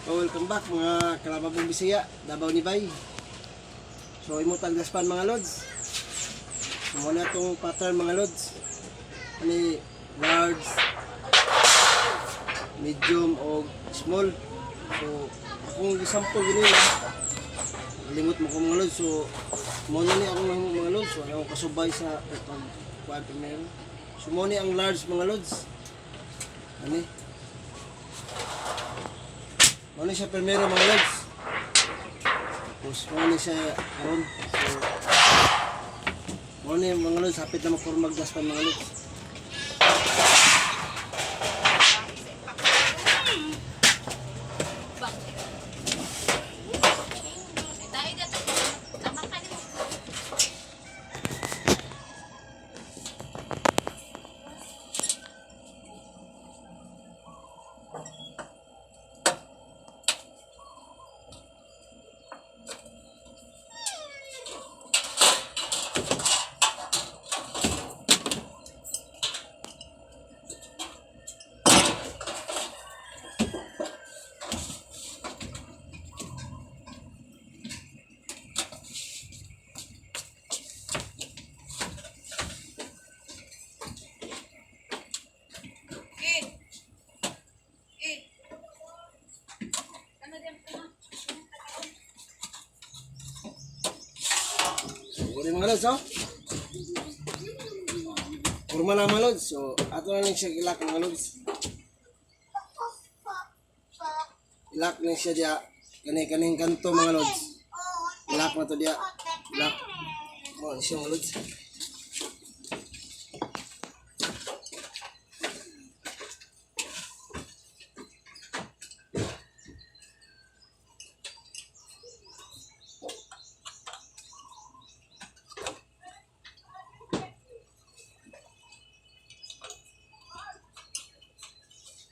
Welcome back mga kalababong Bisaya, Davao ni Bay. So imo tagdaspan mga lods. So muna itong pattern mga lods. Ani large, medium o small. So akong gisample gini. Limot mo ko mga lods. So muna ni akong mahimo mga lods. So ako kasubay sa pag primero. So muna ang large mga lods. Ani ano siya primero mga lods. Tapos ano siya karon. So ano yung mga lods, hapit na magpurmag daspan mga lods. Ini mga lods, oh. Kurma na mga lods. So, ato na lang siya ilak mga lods. Ilak na siya diya. Kaning kanto mga lods. Ilak na to diya. Ilak. Oh, siya mga lods.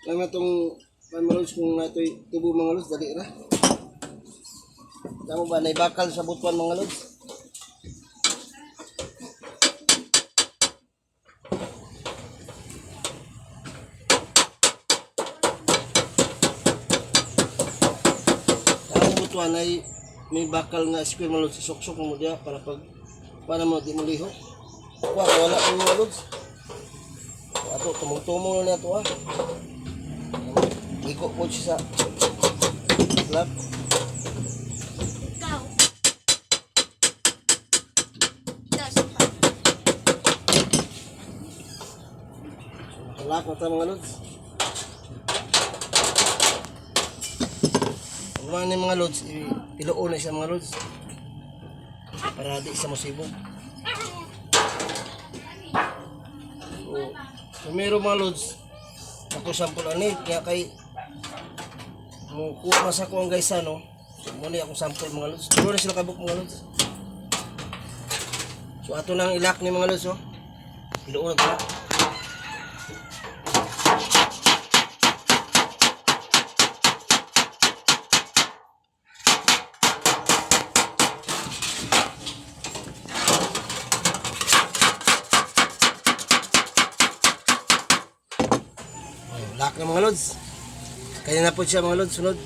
Lang na itong mga lods, kung na ito'y tubo mga lods, dali na. Alam mo ba, naibakal sa butuan mga lods. Ang butuan ay may bakal nga square mga lods, isok-sok mo diya para pag paano mo di mo liho. Wala ko mga lods. Ato, tumong-tumong na ito Iko po siya sa slab. Halak na ito mga lods. Huwag na mga lods, iluon na siya mga lods. Para di siya masibog. So meron mga lods, ako sample ani, kaya kay kuha sa ko ang guys no. So muna akong sample mga lods. Duro na sila kabuk mga lods. So ato nang ilak ni mga lods oh. Iluon na pala. Lak na mga lods. Kaya na po siya mga lods, sunod.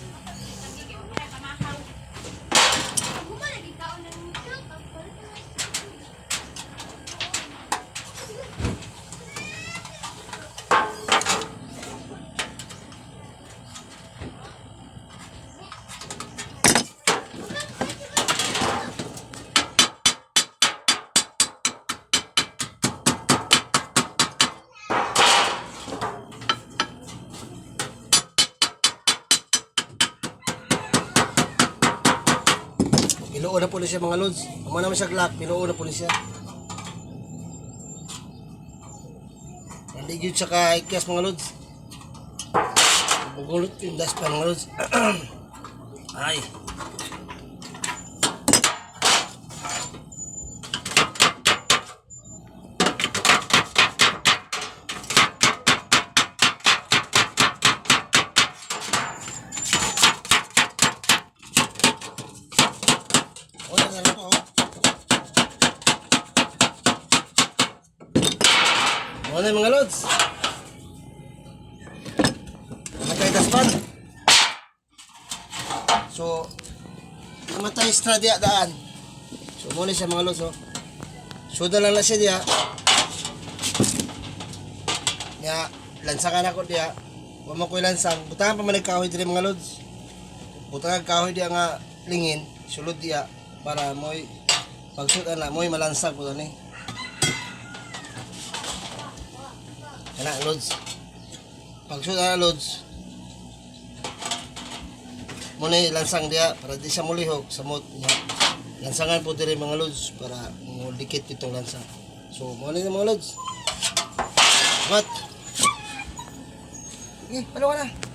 Pinuo na po na siya mga lods. Kung naman siya glock, pinuo na po na siya. Hindi yun siya ka-ikyas mga lods. Bugulot yung daspan mga lods. Ay. Ano yung mga lods? Matay daspan. So namatay extra diya daan. So muna siya mga lods oh. Suda lang na siya diya. Ya, lansangan ako diya. Wa mo koy lansang. Butahan pa man kahoy dire mga lods. Butahan kahoy diya nga lingin, sulod diya para moy pagsud ana moy malansag pud ani. Ana lods. Pagsud ana lods. Muna lansang diya para di siya mulihok sa mot niya. Lansangan po dire mga lods para dikit itong lansang. So muna mga lods. Mat. Okay, palo ka na.